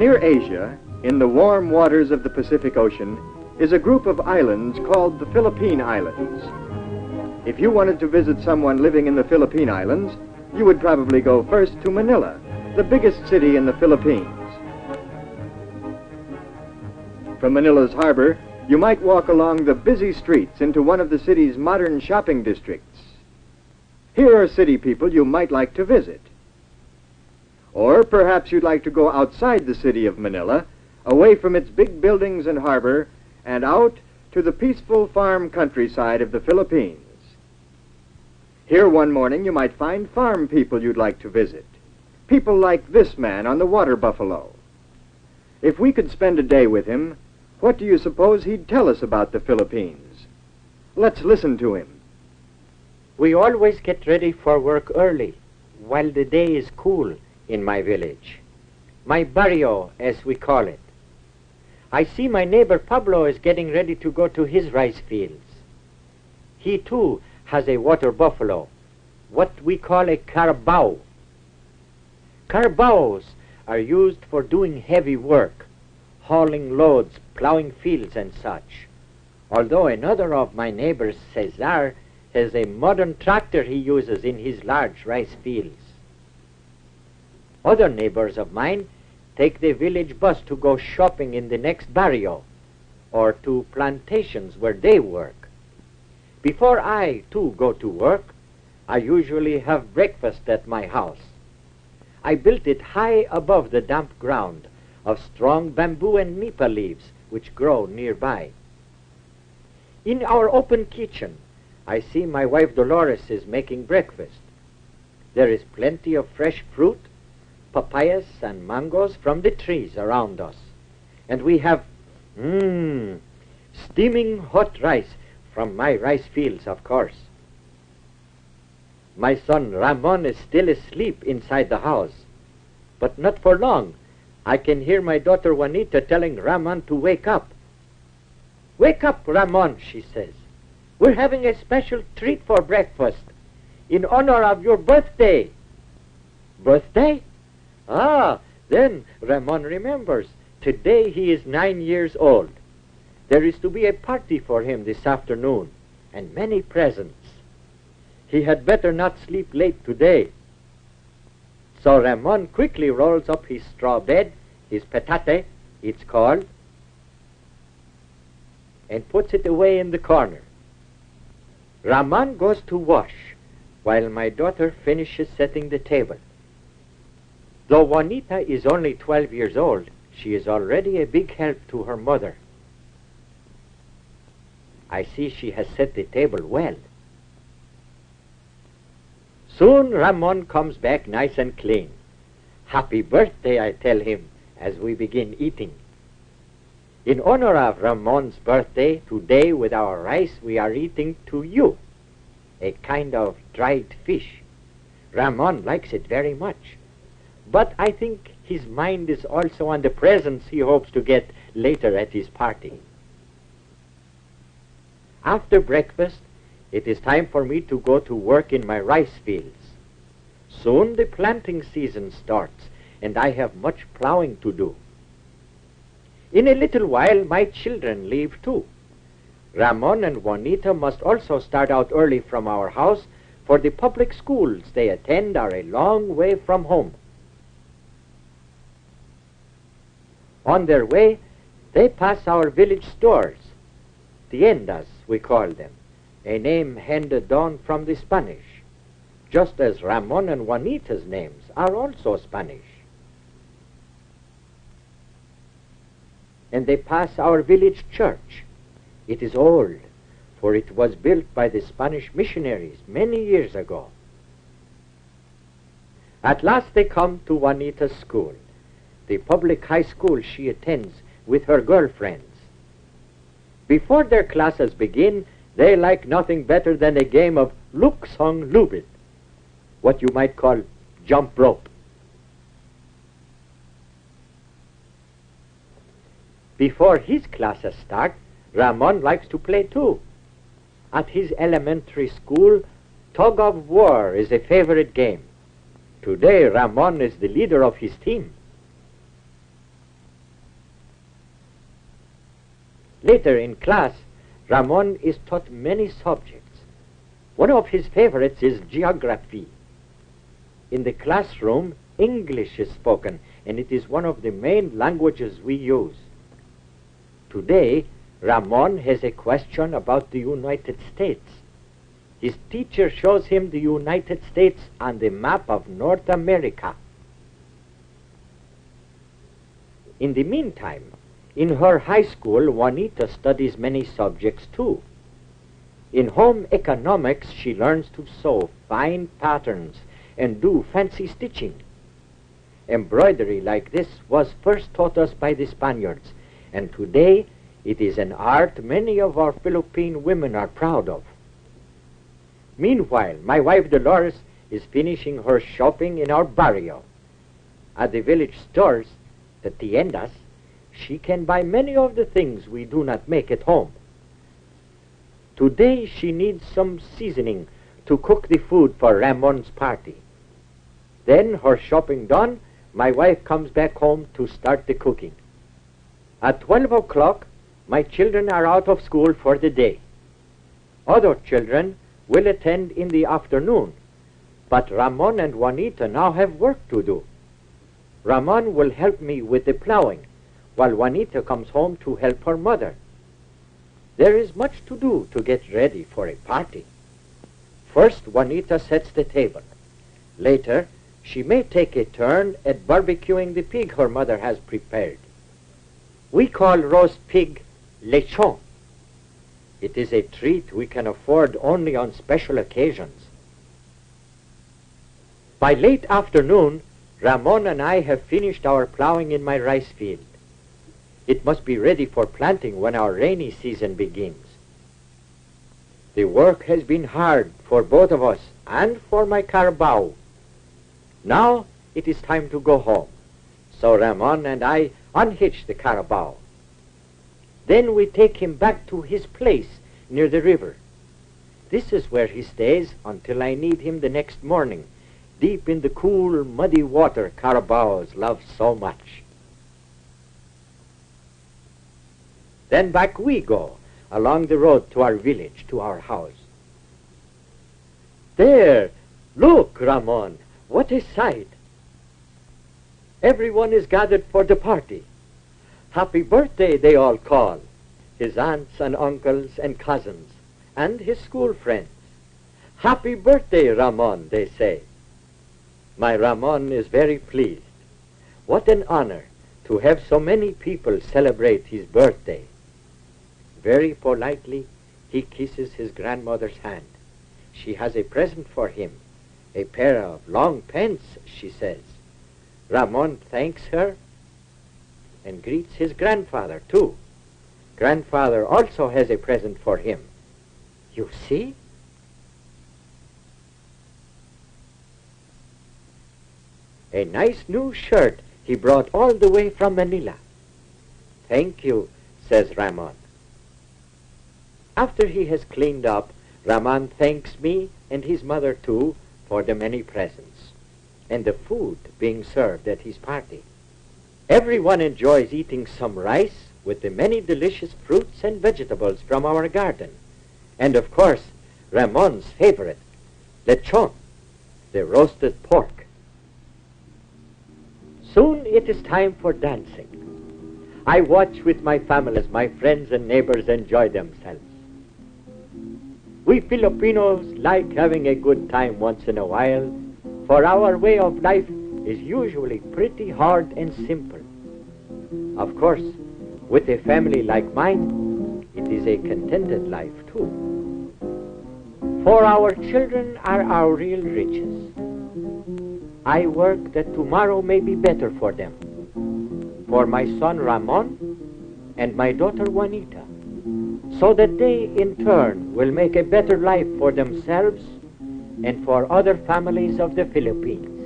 Near Asia, in the warm waters of the Pacific Ocean, is a group of islands called the Philippine Islands. If you wanted to visit someone living in the Philippine Islands, you would probably go first to Manila, the biggest city in the Philippines. From Manila's harbor, you might walk along the busy streets into one of the city's modern shopping districts. Here are city people you might like to visit. Or perhaps you'd like to go outside the city of Manila, away from its big buildings and harbor, and out to the peaceful farm countryside of the Philippines. Here one morning you might find farm people you'd like to visit. People like this man on the water buffalo. If we could spend a day with him, what do you suppose he'd tell us about the Philippines? Let's listen to him. We always get ready for work early, while the day is cool in my village. My barrio, as we call it. I see my neighbor Pablo is getting ready to go to his rice fields. He too has a water buffalo, what we call a carabao. Carabaos are used for doing heavy work, hauling loads, plowing fields and such. Although another of my neighbors, Cesar, has a modern tractor he uses in his large rice fields. Other neighbors of mine take the village bus to go shopping in the next barrio or to plantations where they work. Before I, too, go to work, I usually have breakfast at my house. I built it high above the damp ground of strong bamboo and nipa leaves which grow nearby. In our open kitchen, I see my wife Dolores is making breakfast. There is plenty of fresh fruit, papayas and mangoes from the trees around us. And we have, steaming hot rice from my rice fields, of course. My son Ramon is still asleep inside the house, but not for long. I can hear my daughter Juanita telling Ramon to wake up. "Wake up, Ramon," she says. "We're having a special treat for breakfast in honor of your birthday." "Birthday?" Ah, then Ramon remembers. Today he is 9 years old. There is to be a party for him this afternoon, and many presents. He had better not sleep late today. So Ramon quickly rolls up his straw bed, his petate, it's called, and puts it away in the corner. Ramon goes to wash, while my daughter finishes setting the table. Though Juanita is only 12 years old, she is already a big help to her mother. I see she has set the table well. Soon Ramon comes back nice and clean. "Happy birthday," I tell him as we begin eating. In honor of Ramon's birthday, today with our rice we are eating tuyo, a kind of dried fish. Ramon likes it very much. But I think his mind is also on the presents he hopes to get later at his party. After breakfast, it is time for me to go to work in my rice fields. Soon the planting season starts, and I have much plowing to do. In a little while, my children leave too. Ramon and Juanita must also start out early from our house, for the public schools they attend are a long way from home. On their way, they pass our village stores, tiendas we call them, a name handed down from the Spanish, just as Ramon and Juanita's names are also Spanish. And they pass our village church. It is old, for it was built by the Spanish missionaries many years ago. At last they come to Juanita's school, the public high school she attends with her girlfriends. Before their classes begin, they like nothing better than a game of luksong lubid, what you might call jump rope. Before his classes start, Ramon likes to play too. At his elementary school, tug of war is a favorite game. Today, Ramon is the leader of his team. Later in class, Ramon is taught many subjects. One of his favorites is geography. In the classroom, English is spoken, and it is one of the main languages we use. Today, Ramon has a question about the United States. His teacher shows him the United States on the map of North America. In the meantime, in her high school, Juanita studies many subjects too. In home economics, she learns to sew fine patterns and do fancy stitching. Embroidery like this was first taught us by the Spaniards, and today it is an art many of our Philippine women are proud of. Meanwhile, my wife Dolores is finishing her shopping in our barrio. At the village stores, the tiendas, she can buy many of the things we do not make at home. Today she needs some seasoning to cook the food for Ramon's party. Then, her shopping done, my wife comes back home to start the cooking. At 12 o'clock, my children are out of school for the day. Other children will attend in the afternoon, but Ramon and Juanita now have work to do. Ramon will help me with the plowing, while Juanita comes home to help her mother. There is much to do to get ready for a party. First, Juanita sets the table. Later, she may take a turn at barbecuing the pig her mother has prepared. We call roast pig lechon. It is a treat we can afford only on special occasions. By late afternoon, Ramon and I have finished our plowing in my rice field. It must be ready for planting when our rainy season begins. The work has been hard for both of us and for my carabao. Now it is time to go home, so Ramon and I unhitch the carabao. Then we take him back to his place near the river. This is where he stays until I need him the next morning, deep in the cool, muddy water carabaos love so much. Then back we go, along the road to our village, to our house. There, look, Ramon, what a sight! Everyone is gathered for the party. Happy birthday, they all call, his aunts and uncles and cousins, and his school friends. Happy birthday, Ramon, they say. My Ramon is very pleased. What an honor to have so many people celebrate his birthday. Very politely, he kisses his grandmother's hand. She has a present for him, a pair of long pants, she says. Ramon thanks her and greets his grandfather, too. Grandfather also has a present for him. You see? A nice new shirt he brought all the way from Manila. Thank you, says Ramon. After he has cleaned up, Ramon thanks me and his mother, too, for the many presents and the food being served at his party. Everyone enjoys eating some rice with the many delicious fruits and vegetables from our garden. And, of course, Ramon's favorite, lechon, the roasted pork. Soon it is time for dancing. I watch with my family as my friends and neighbors enjoy themselves. We Filipinos like having a good time once in a while, for our way of life is usually pretty hard and simple. Of course, with a family like mine, it is a contented life too. For our children are our real riches. I work that tomorrow may be better for them, for my son Ramon and my daughter Juanita, so that they in turn will make a better life for themselves and for other families of the Philippines.